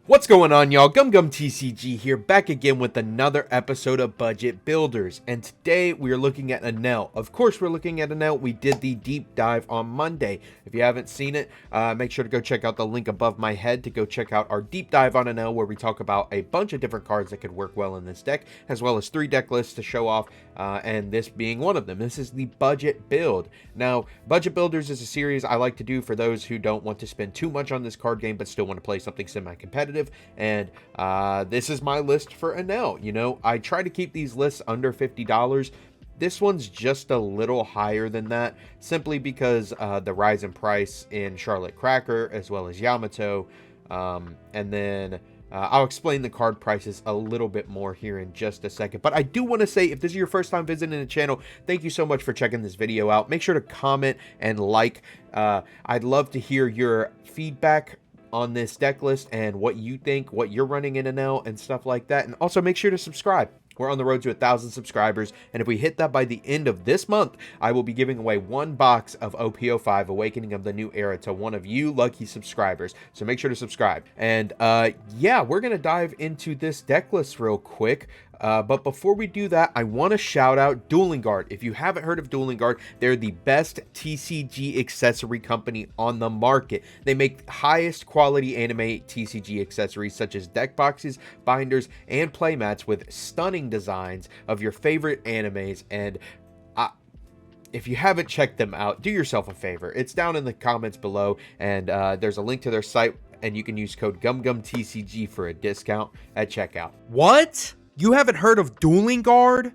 What's going on, y'all? TCG here, back again with another episode of Budget Builders, and today we are looking at Enel. Of course, we're looking at Enel. We did the deep dive on Monday. If you haven't seen it, make sure to go check out the link above my head to go check out our deep dive on Enel, where we talk about a bunch of different cards that could work well in this deck, as well as 3 deck lists to show off, and this being one of them. This is the Budget Build. Now, Budget Builders is a series I like to do for those who don't want to spend too much on this card game, but still want to play something semi-competitive. And this is my list for Enel. You know, I try to keep these lists under $50. This one's just a little higher than that, simply because the rise in price in Charlotte Cracker as well as Yamato. And then I'll explain the card prices a little bit more here in just a second. But I do want to say, if this is your first time visiting the channel, thank you so much for checking this video out. Make sure to comment and like. I'd love to hear your feedback on this deck list and what you think, what you're running in Enel and stuff like that. And also make sure to subscribe. We're on the road to 1,000 subscribers, and if we hit that by the end of this month, I will be giving away 1 box of OP05, Awakening of the New Era, to one of you lucky subscribers. So make sure to subscribe. And yeah, we're going to dive into this deck list real quick. But before we do that, I want to shout out Dueling Guard. If you haven't heard of Dueling Guard, they're the best TCG accessory company on the market. They make highest quality anime TCG accessories such as deck boxes, binders, and playmats with stunning designs of your favorite animes. And if you haven't checked them out, do yourself a favor. It's down in the comments below, and there's a link to their site, and you can use code GumGumTCG for a discount at checkout. What? You haven't heard of Dueling Guard?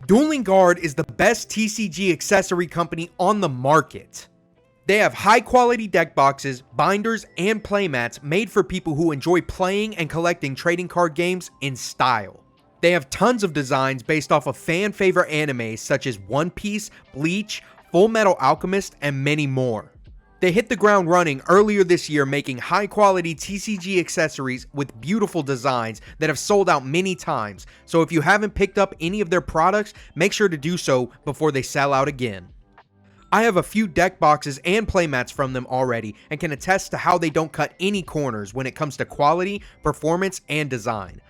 Dueling Guard is the best TCG accessory company on the market. They have high quality deck boxes, binders, and playmats made for people who enjoy playing and collecting trading card games in style. They have tons of designs based off of fan favorite animes such as One Piece, Bleach, Full Metal Alchemist, and many more. They hit the ground running earlier this year, making high quality TCG accessories with beautiful designs that have sold out many times. So if you haven't picked up any of their products, make sure to do so before they sell out again. I have a few deck boxes and playmats from them already, and can attest to how they don't cut any corners when it comes to quality, performance, and design.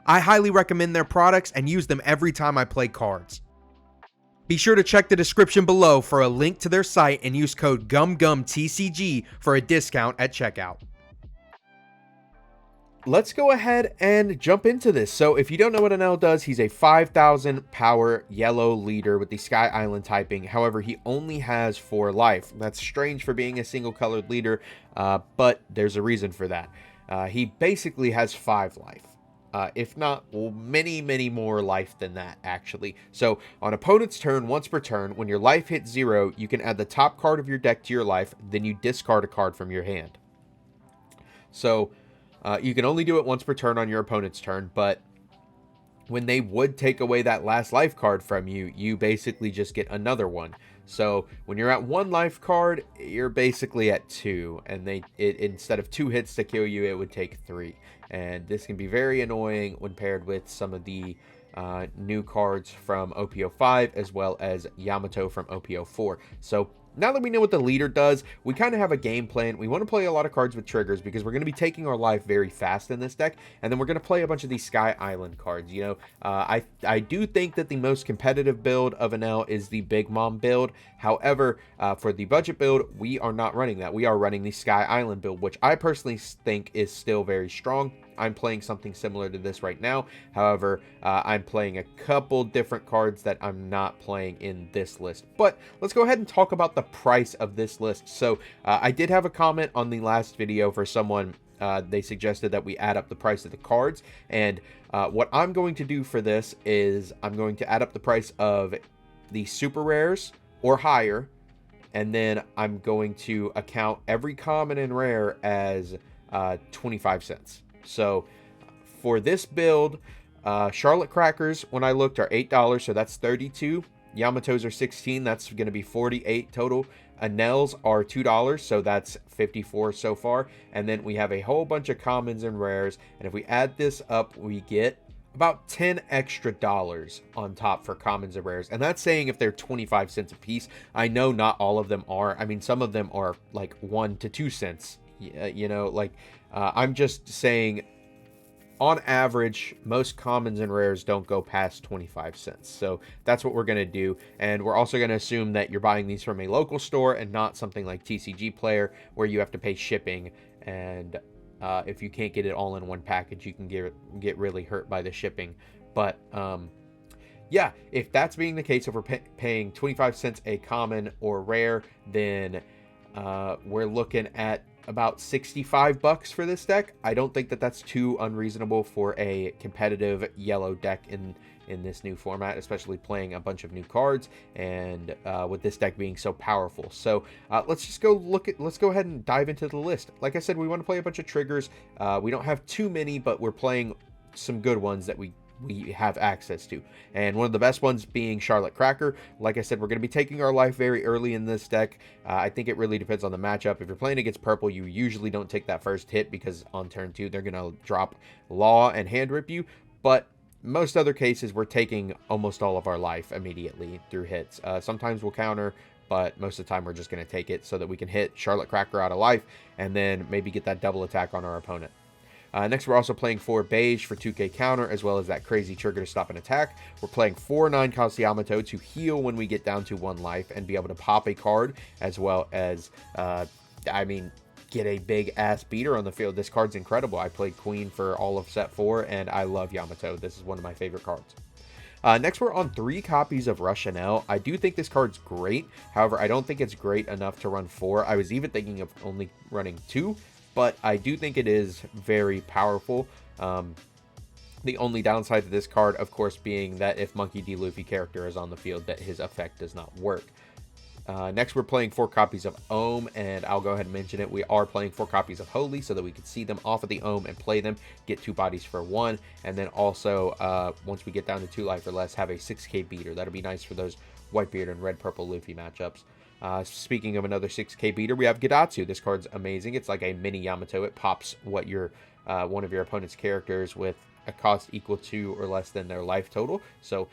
I highly recommend their products and use them every time I play cards. Be sure to check the description below for a link to their site and use code GumGumTCG for a discount at checkout. Let's go ahead and jump into this. So if you don't know what Enel does, he's a 5,000 power yellow leader with the Sky Island typing. However, he only has 4 life. That's strange for being a single colored leader, but there's a reason for that. He basically has 5 life. If not, well, many more life than that, actually. So, on opponent's turn, once per turn, when your life hits 0, you can add the top card of your deck to your life, then you discard a card from your hand. So, you can only do it once per turn on your opponent's turn, but when they would take away that last life card from you, you basically just get another one. So when you're at 1 life card, you're basically at 2, and instead of 2 hits to kill you, it would take 3. And this can be very annoying when paired with some of the new cards from OP05 as well as Yamato from OP04. So now that we know what the leader does, we kind of have a game plan. We want to play a lot of cards with triggers because we're going to be taking our life very fast in this deck, and then we're going to play a bunch of these Sky Island cards. You know, I do think that the most competitive build of Enel is the Big Mom build. However, for the budget build, we are not running that. We are running the Sky Island build, which I personally think is still very strong. I'm playing something similar to this right now. However, I'm playing a couple different cards that I'm not playing in this list. But let's go ahead and talk about the price of this list. So I did have a comment on the last video for someone. They suggested that we add up the price of the cards. And what I'm going to do for this is I'm going to add up the price of the super rares or higher. And then I'm going to account every common and rare as 25 cents. So for this build, Charlotte Crackers, when I looked, are $8, so that's 32. Yamatos are 16, that's going to be 48 total. Enels are $2, so that's 54 so far. And then we have a whole bunch of commons and rares, and if we add this up, we get about 10 extra dollars on top for commons and rares. And that's saying if they're 25 cents a piece. I know not all of them are. I mean, some of them are like 1 to 2 cents, You know, like, I'm just saying, on average, most commons and rares don't go past 25 cents. So that's what we're going to do. And we're also going to assume that you're buying these from a local store and not something like TCG Player, where you have to pay shipping. And if you can't get it all in one package, you can get really hurt by the shipping. But yeah, if that's being the case, if we're paying 25 cents a common or rare, then we're looking at about 65 bucks for this deck. I don't think that that's too unreasonable for a competitive yellow deck in this new format, especially playing a bunch of new cards and with this deck being so powerful. So let's just let's go ahead and dive into the list. Like I said, we want to play a bunch of triggers. We don't have too many, but we're playing some good ones that we have access to, and one of the best ones being Charlotte Cracker. Like I said, we're going to be taking our life very early in this deck. I think it really depends on the matchup. If you're playing against purple, you usually don't take that first hit, because on turn 2 they're going to drop Law and hand rip you, but most other cases we're taking almost all of our life immediately through hits. Sometimes we'll counter, but most of the time we're just going to take it so that we can hit Charlotte Cracker out of life and then maybe get that double attack on our opponent. Next, we're also playing 4 Beige for 2k counter, as well as that crazy trigger to stop an attack. We're playing 4 9 cost Yamato to heal when we get down to 1 life and be able to pop a card, as well as, get a big ass beater on the field. This card's incredible. I played Queen for all of set 4, and I love Yamato. This is one of my favorite cards. Next, we're on 3 copies of Rush Enel. I do think this card's great. However, I don't think it's great enough to run 4. I was even thinking of only running 2. But I do think it is very powerful. The only downside to this card, of course, being that if Monkey D. Luffy character is on the field, that his effect does not work. Next, we're playing 4 copies of Ohm, and I'll go ahead and mention it. We are playing 4 copies of Holy so that we can see them off of the Ohm and play them, get 2 bodies for 1, and then also, once we get down to 2 life or less, have a 6k beater. That'll be nice for those Whitebeard and Red-Purple Luffy matchups. Speaking of another 6k beater, we have Gidatsu. This card's amazing. It's like a mini Yamato. It pops what your one of your opponent's characters with a cost equal to or less than their life total. So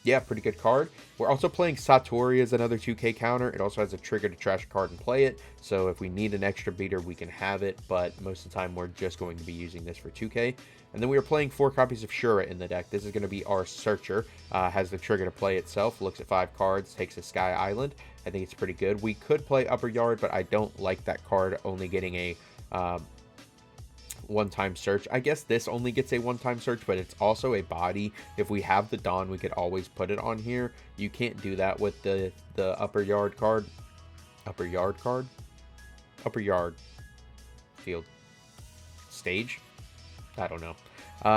yeah, pretty good card. We're also playing Satori as another 2k counter. It also has a trigger to trash a card and play it. So if we need an extra beater, we can have it. But most of the time, we're just going to be using this for 2k. And then we are playing 4 copies of Shura in the deck. This is going to be our Searcher. Has the trigger to play itself. Looks at 5 cards. Takes a Sky Island. I think it's pretty good. We could play Upper Yard, but I don't like that card only getting a one-time search. I guess this only gets a one-time search, but it's also a body. If we have the Dawn, we could always put it on here. You can't do that with the Upper Yard card. Upper Yard card? Upper Yard field stage? I don't know.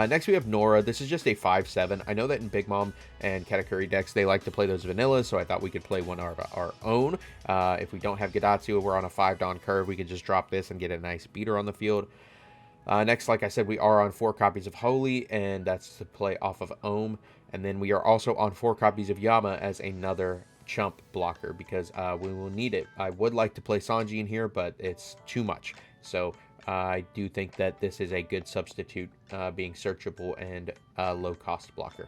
Next, we have Nora. This is just a 5/7. I know that in Big Mom and Katakuri decks, they like to play those vanillas, so I thought we could play one of our own. If we don't have Gidatsu, we're on a 5 Dawn curve, we could just drop this and get a nice beater on the field. Next, like I said, we are on 4 copies of Holy, and that's to play off of Ohm. And then we are also on 4 copies of Yama as another chump blocker, because we will need it. I would like to play Sanji in here, but it's too much. So I do think that this is a good substitute, being searchable and low-cost blocker.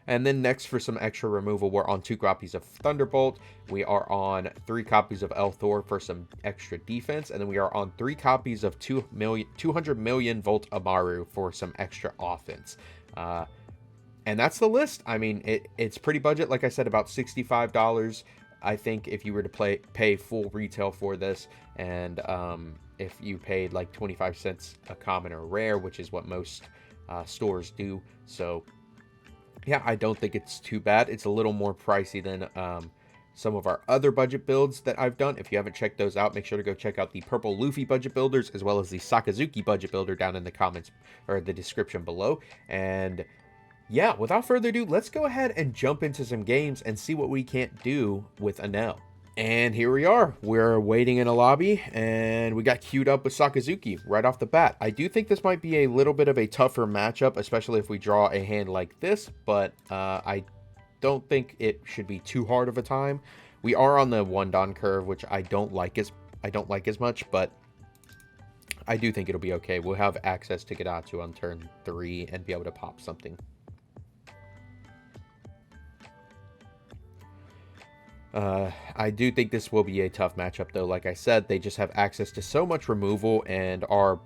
And then next, for some extra removal, we're on 2 copies of Thunderbolt. We are on 3 copies of El Thor for some extra defense. And then we are on 3 copies of 200 million Volt Amaru for some extra offense. And that's the list. I mean, it's pretty budget. Like I said, about $65. I think if you were to pay full retail for this, and if you paid like 25 cents a common or rare, which is what most stores do. So yeah, I don't think it's too bad. It's a little more pricey than some of our other budget builds that I've done. If you haven't checked those out, make sure to go check out the Purple Luffy budget builders, as well as the Sakazuki budget builder down in the comments or the description below. And yeah, without further ado, let's go ahead and jump into some games and see what we can't do with Enel. And here we are. We're waiting in a lobby, and we got queued up with Sakazuki right off the bat. I do think this might be a little bit of a tougher matchup, especially if we draw a hand like this, but I don't think it should be too hard of a time. We are on the 1 Dawn curve, which I don't like as much, but I do think it'll be okay. We'll have access to Gidatsu on turn 3 and be able to pop something. I do think this will be a tough matchup, though. Like I said, they just have access to so much removal, and our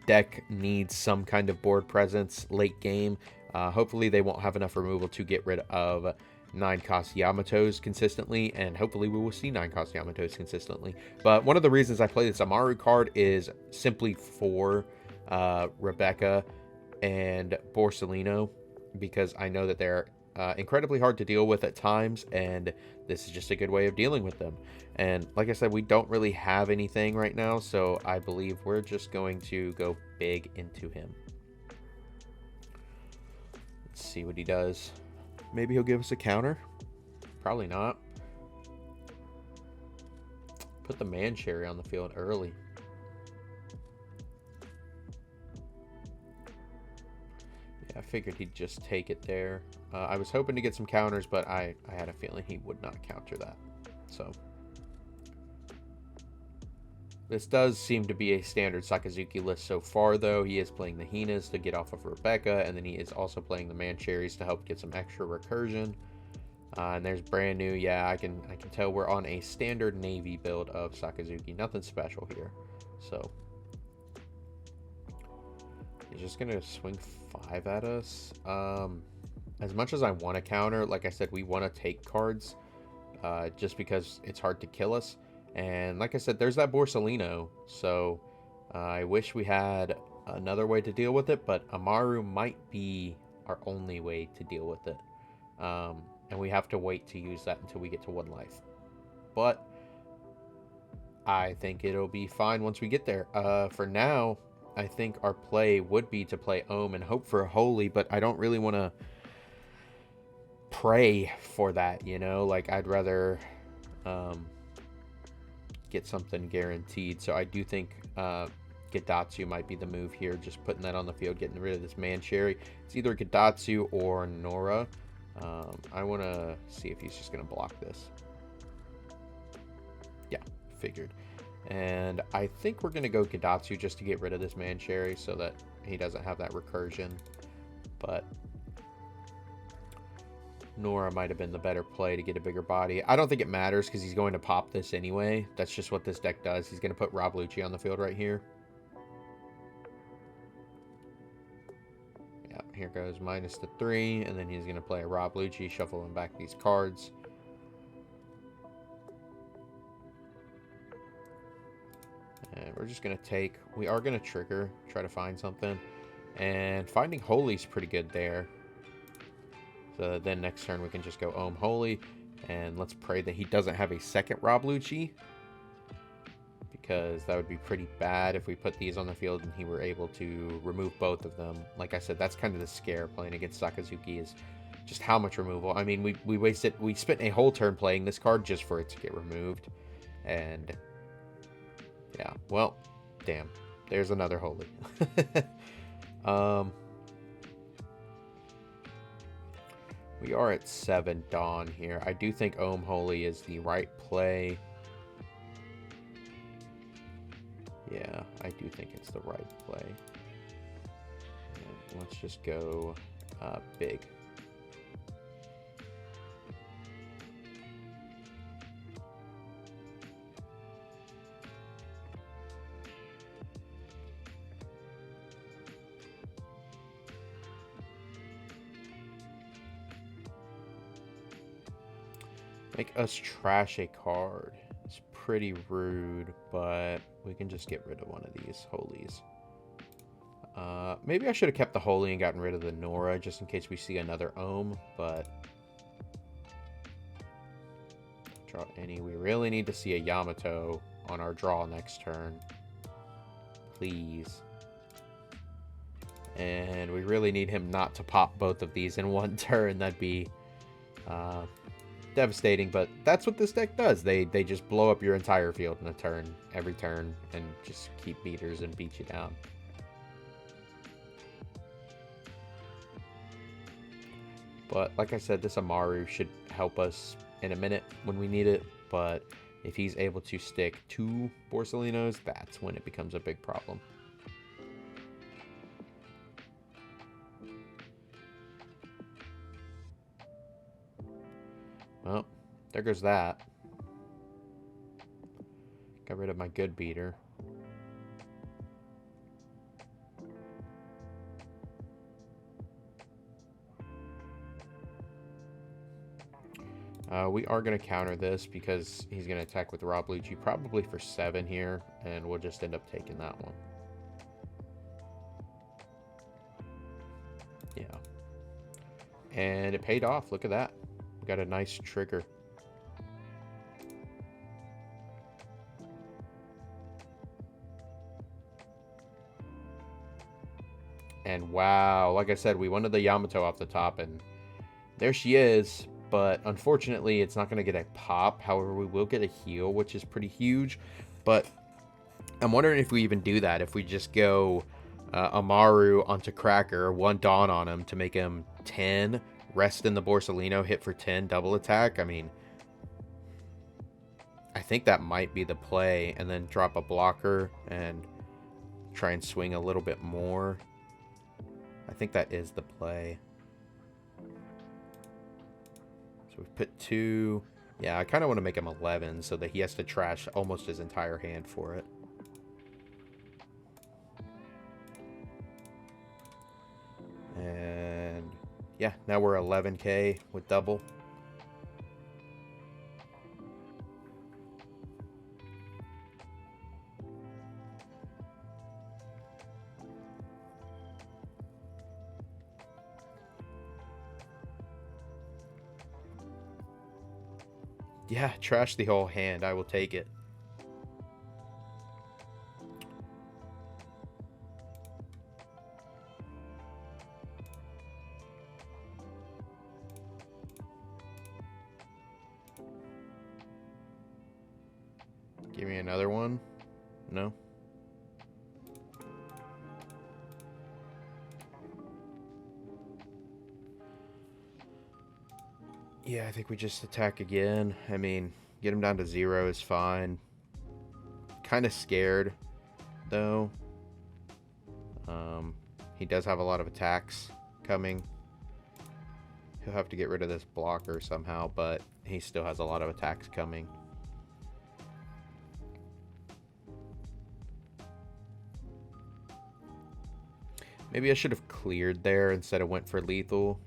deck needs some kind of board presence late game. Hopefully, they won't have enough removal to get rid of 9-cost Yamatos consistently, and hopefully we will see 9-cost Yamatos consistently. But one of the reasons I play this Amaru card is simply for Rebecca and Borsellino, because I know that they're incredibly hard to deal with at times, and this is just a good way of dealing with them. And like I said, we don't really have anything right now, so I believe we're just going to go big into him. Let's see what he does. Maybe he'll give us a counter. Probably not. Put the man cherry on the field early. I figured he'd just take it there. I was hoping to get some counters, but I had a feeling he would not counter that. So this does seem to be a standard Sakazuki list so far, though. He is playing the Hinas to get off of Rebecca, and then he is also playing the Mancherries to help get some extra recursion. And there's brand new. Yeah, I can tell we're on a standard Navy build of Sakazuki. Nothing special here. So he's just gonna swing 5 at us. As much as I want to counter, like I said, we want to take cards just because it's hard to kill us. And like I said, there's that Borsellino. So I wish we had another way to deal with it, but Amaru might be our only way to deal with it. And we have to wait to use that until we get to 1 life. But I think it'll be fine once we get there. For now, I think our play would be to play Ohm and hope for a Holy, but I don't really want to pray for that, you know? Like, I'd rather get something guaranteed. So I do think Gidatsu might be the move here, just putting that on the field, getting rid of this Mancherry. It's either Gidatsu or Nora. I want to see if he's just going to block this. Yeah, figured. And I think we're going to go Gidatsu just to get rid of this Mancherry so that he doesn't have that recursion. But Nora might have been the better play to get a bigger body. I don't think it matters because he's going to pop this anyway. That's just what this deck does. He's going to put Rob Lucci on the field right here. Yeah, here goes minus the 3. And then he's going to play a Rob Lucci, shuffling back these cards. And we're just going to take, we are going to trigger, try to find something. And finding Holy's pretty good there. So then next turn we can just go Ohm Holy. And let's pray that he doesn't have a second Rob Lucci. Because that would be pretty bad if we put these on the field and he were able to remove both of them. Like I said, that's kind of the scare playing against Sakazuki, is just how much removal. I mean, we spent a whole turn playing this card just for it to get removed. And yeah, well, damn. There's another Holy. We are at 7 Dawn here. I do think Ohm Holy is the right play. Yeah, I do think it's the right play. And let's just go big. Make us trash a card. It's pretty rude, but we can just get rid of one of these Holies. Maybe I should have kept the Holy and gotten rid of the Nora, just in case we see another Ohm, but draw any. We really need to see a Yamato on our draw next turn. Please. And we really need him not to pop both of these in one turn. That'd be devastating, but that's what this deck does. They just blow up your entire field in a turn, every turn, and just keep meters and beat you down. But like I said, this Amaru should help us in a minute when we need it, but if he's able to stick 2 Borsellinos, that's when it becomes a big problem. Well, There goes that. Got rid of my good beater. We are going to counter this because he's going to attack with Rob Lucci probably for 7 here, and we'll just end up taking that one. Yeah. And it paid off. Look at that. We got a nice trigger. And wow, like I said, we wanted the Yamato off the top, and there she is. But unfortunately, it's not going to get a pop. However, we will get a heal, which is pretty huge. But I'm wondering if we even do that. If we just go Amaru onto Cracker, 1 Dawn on him to make him 10, rest in the Borsalino, hit for 10, double attack. I mean, I think that might be the play. And then drop a blocker and try and swing a little bit more. I think that is the play. So we've put 2. Yeah, I kind of want to make him 11 so that he has to trash almost his entire hand for it. And yeah, now we're 11k with double. Yeah, trash the whole hand. I will take it. Give me another one. No. Yeah, I think we just attack again. I mean, get him down to 0 is fine. Kind of scared, though. He does have a lot of attacks coming. He'll have to get rid of this blocker somehow, but he still has a lot of attacks coming. Maybe I should have cleared there instead of went for lethal.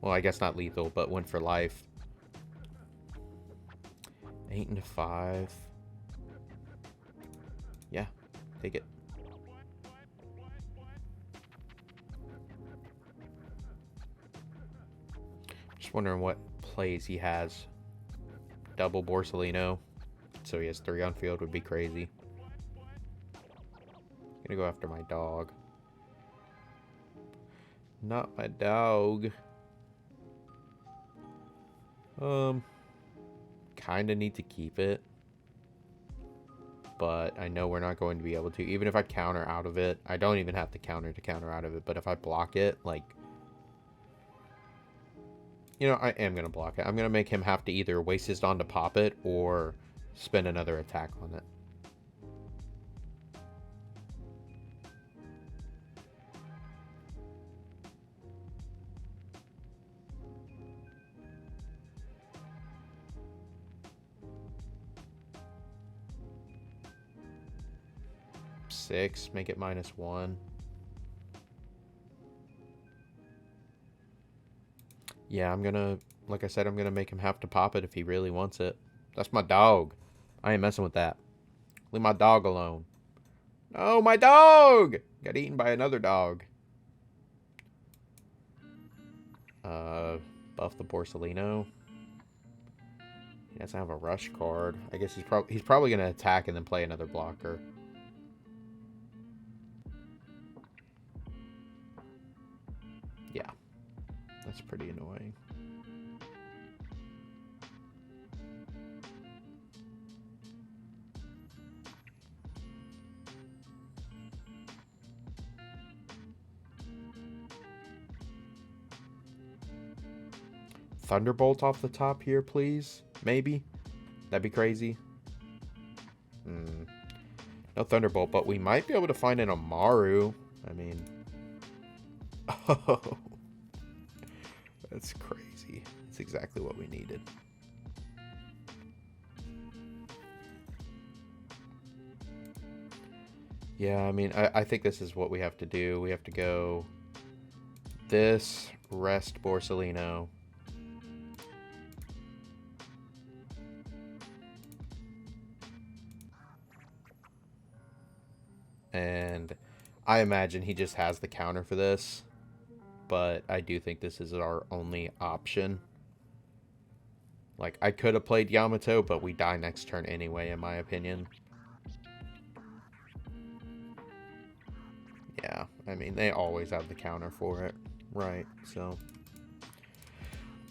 Well, I guess not lethal, but went for life. 8 into 5. Yeah, take it. Just wondering what plays he has. Double Borsalino. So he has 3 on field would be crazy. Gonna go after my dog. Not my dog. Kind of need to keep it. But I know we're not going to be able to. Even if I counter out of it. I don't even have to counter out of it. But if I block it, like... You know, I am going to block it. I'm going to make him have to either waste his Dawn to pop it or spend another attack on it. Six, make it -1. Yeah, I'm gonna, like I said, I'm gonna make him have to pop it if he really wants it. That's my dog. I ain't messing with that. Leave my dog alone. No, my dog! Got eaten by another dog. Buff the Borsalino. He doesn't have a rush card. I guess he's probably gonna attack and then play another blocker. Yeah, that's pretty annoying. Thunderbolt off the top here, please. Maybe. That'd be crazy. No Thunderbolt, but we might be able to find an Amaru. I mean... Oh, that's crazy. That's exactly what we needed. Yeah, I mean, I think this is what we have to do. We have to go this, rest Borsalino. And I imagine he just has the counter for this. But I do think this is our only option. Like, I could have played Yamato, but we die next turn anyway, in my opinion. Yeah, I mean, they always have the counter for it. Right, so...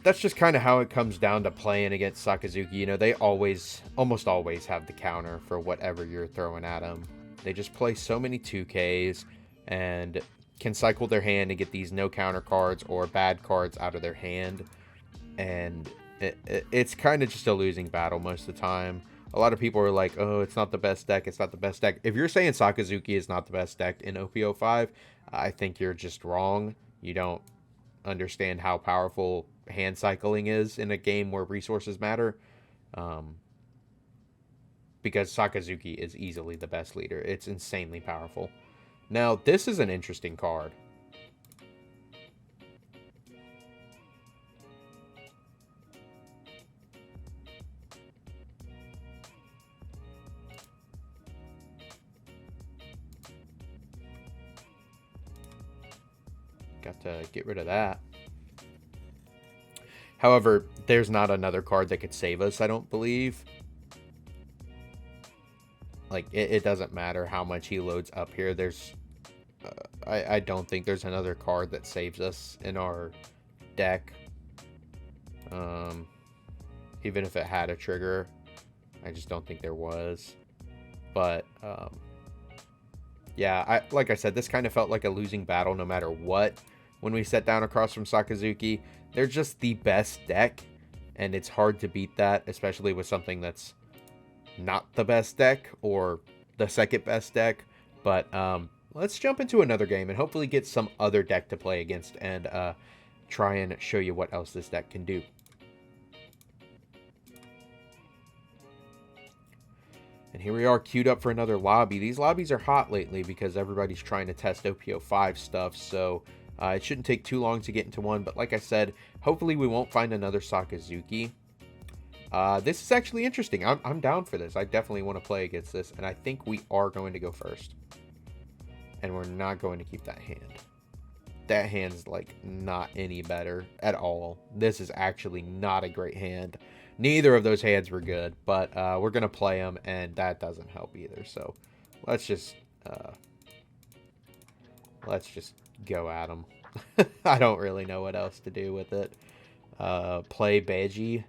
that's just kind of how it comes down to playing against Sakazuki. You know, they always, almost always have the counter for whatever you're throwing at them. They just play so many 2Ks and can cycle their hand and get these no counter cards or bad cards out of their hand. And it's kind of just a losing battle most of the time. A lot of people are like, oh, it's not the best deck. It's not the best deck. If you're saying Sakazuki is not the best deck in OP05, I think you're just wrong. You don't understand how powerful hand cycling is in a game where resources matter. Because Sakazuki is easily the best leader. It's insanely powerful. Now, this is an interesting card. Got to get rid of that. However, there's not another card that could save us, I don't believe. Like, it doesn't matter how much he loads up here. There's... I don't think there's another card that saves us in our deck. Even if it had a trigger. I just don't think there was. But, yeah, like I said, this kind of felt like a losing battle no matter what. When we sat down across from Sakazuki, they're just the best deck. And it's hard to beat that, especially with something that's not the best deck or the second best deck. But let's jump into another game and hopefully get some other deck to play against and try and show you what else this deck can do. And here we are queued up for another lobby. These lobbies are hot lately because everybody's trying to test OP05 stuff, so it shouldn't take too long to get into one. But like I said, hopefully we won't find another Sakazuki. This is actually interesting. I'm down for this. I definitely want to play against this, and I think we are going to go first. And we're not going to keep that hand. That hand's, like, not any better at all. This is actually not a great hand. Neither of those hands were good, but we're going to play them, and that doesn't help either. So let's just go at them. I don't really know what else to do with it. Play Beji.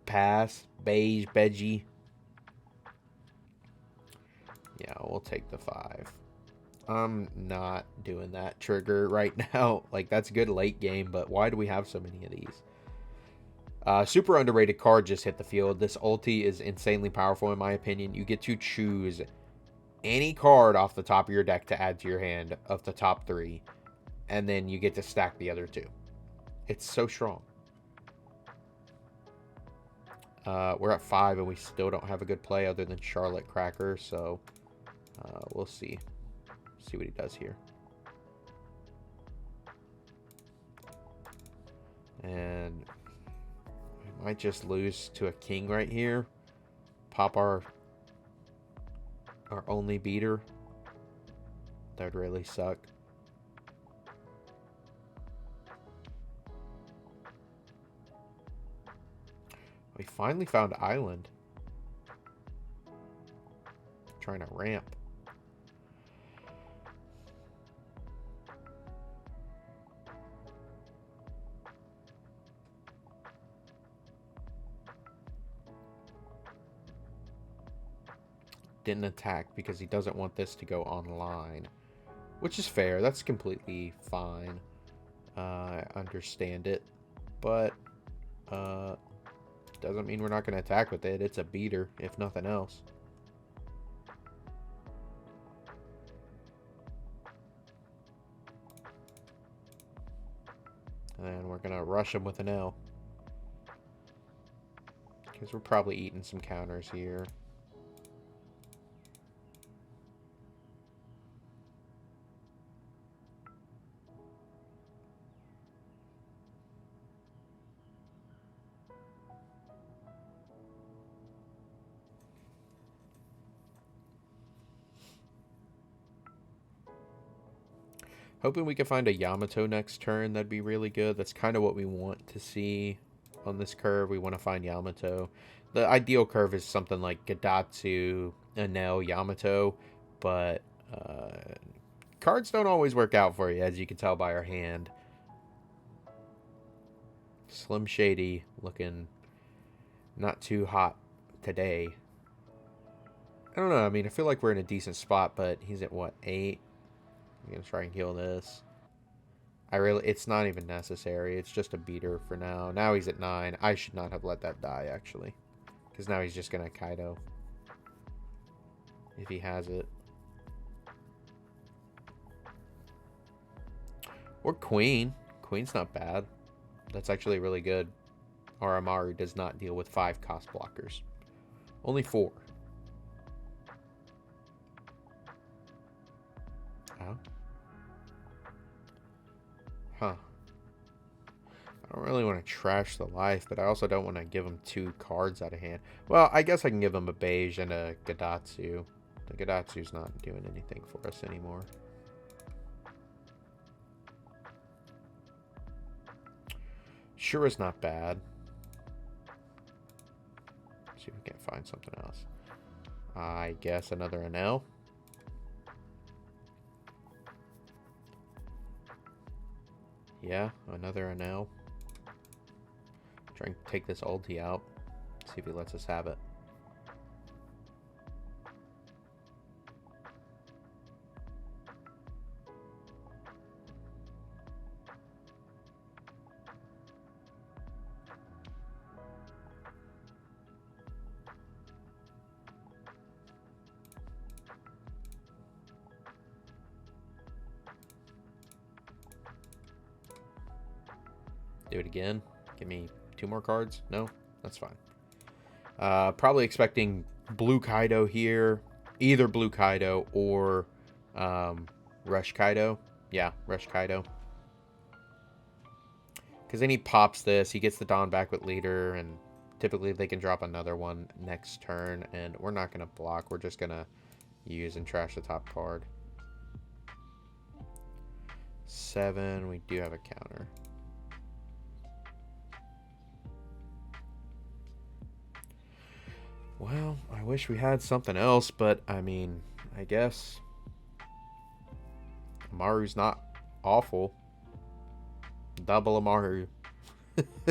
Pass. Beige. Beji. Yeah, we'll take the 5. I'm not doing that trigger right now. Like, that's good late game, but why do we have so many of these? Super underrated card just hit the field. This ulti is insanely powerful in my opinion. You get to choose any card off the top of your deck to add to your hand of the top 3. And then you get to stack the other 2. It's so strong. We're at 5 and we still don't have a good play other than Charlotte Cracker. So we'll see. See what he does here. And we might just lose to a king right here. Pop our only beater. That would really suck. We finally found Island. Trying to ramp. Didn't attack because he doesn't want this to go online, which is fair. That's completely fine. I understand it, but doesn't mean we're not going to attack with it. It's a beater, if nothing else. And we're going to rush him with an L, because we're probably eating some counters here. Hoping we can find a Yamato next turn. That'd be really good. That's kind of what we want to see on this curve. We want to find Yamato. The ideal curve is something like Gadatsu, Enel, Yamato, but cards don't always work out for you, as you can tell by our hand. Slim Shady looking not too hot today. I don't know. I mean, I feel like we're in a decent spot, but he's at what, 8? I'm gonna try and kill this. It's not even necessary. It's just a beater for now. Now he's at 9. I should not have let that die, actually, because now he's just gonna Kaido if he has it. Or Queen. Queen's not bad. That's actually really good. Our Amaru does not deal with 5 cost blockers. Only 4. Oh. Huh. I don't really want to trash the life, but I also don't want to give him 2 cards out of hand. Well, I guess I can give him a beige and a Gadatsu. The Gadatsu's not doing anything for us anymore. Sure is not bad. See if we can't find something else. I guess another Enel. Yeah, another Enel. Try and take this ulti out. See if he lets us have it. Do it again. Give me 2 more cards. No, that's fine. Probably expecting blue Kaido here. Either blue Kaido or Rush Kaido. Yeah, Rush Kaido. Because then he pops this. He gets the Dawn back with leader. And typically they can drop another one next turn. And we're not going to block. We're just going to use and trash the top card. 7. We do have a counter. Well, I wish we had something else, but I mean, I guess Amaru's not awful. Double Amaru. Let's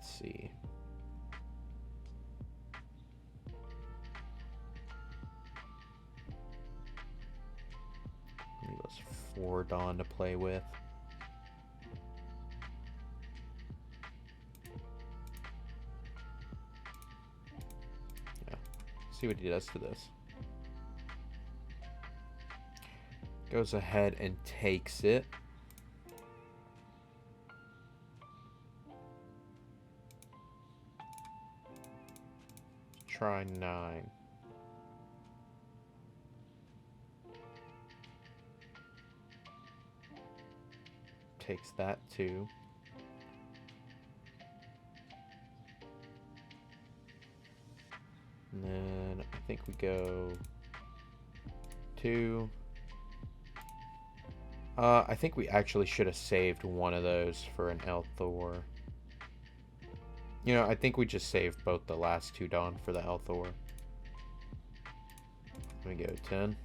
see. Give me those 4 Dawn to play with. See what he does to this. Goes ahead and takes it. Try 9. Takes that too. And then I think we go 2. I think we actually should have saved one of those for an El Thor. You know, I think we just saved both the last 2 Dawn for the El Thor. Let me go 10.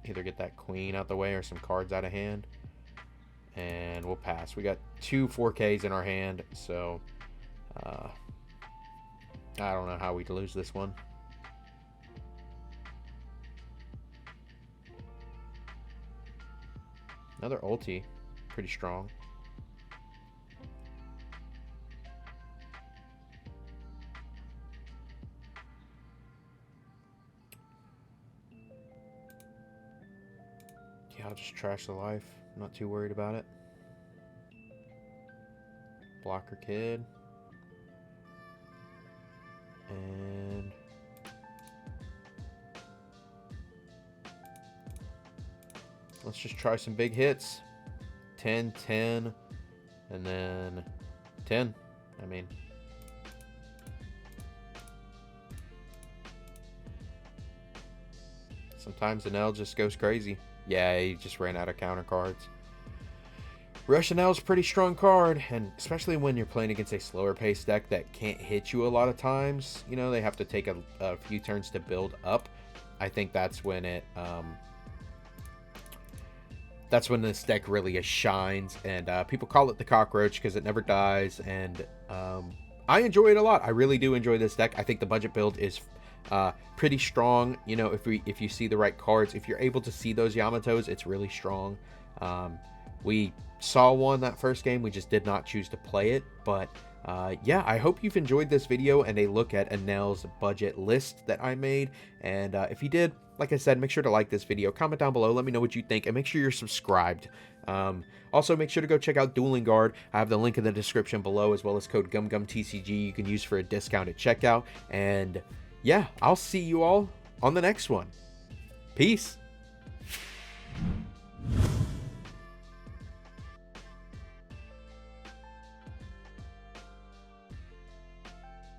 Either get that queen out the way or some cards out of hand. And we'll pass. We got 2 4Ks in our hand, so I don't know how we'd lose this one. Another ulti. Pretty strong. Yeah, I'll just trash the life. I'm not too worried about it. Blocker kid. And let's just try some big hits. 10, 10, and then 10. I mean, Sometimes Enel just goes crazy. Yeah, he just ran out of counter cards. Rush Enel's a pretty strong card, and especially when you're playing against a slower paced deck that can't hit you a lot of times. You know, they have to take a few turns to build up. I think that's when it that's when this deck really shines, and people call it the cockroach because it never dies, and I enjoy it a lot. I really do enjoy this deck. I think the budget build is pretty strong. You know, if you see the right cards, if you're able to see those Yamatos, it's really strong. We saw one that first game, we just did not choose to play it, but yeah, I hope you've enjoyed this video and a look at Enel's budget list that I made. And if you did, like I said, make sure to like this video, comment down below, let me know what you think, and make sure you're subscribed. Also, make sure to go check out Dueling Guard. I have the link in the description below, as well as code GumGumTCG you can use for a discount at checkout. And yeah, I'll see you all on the next one. Peace.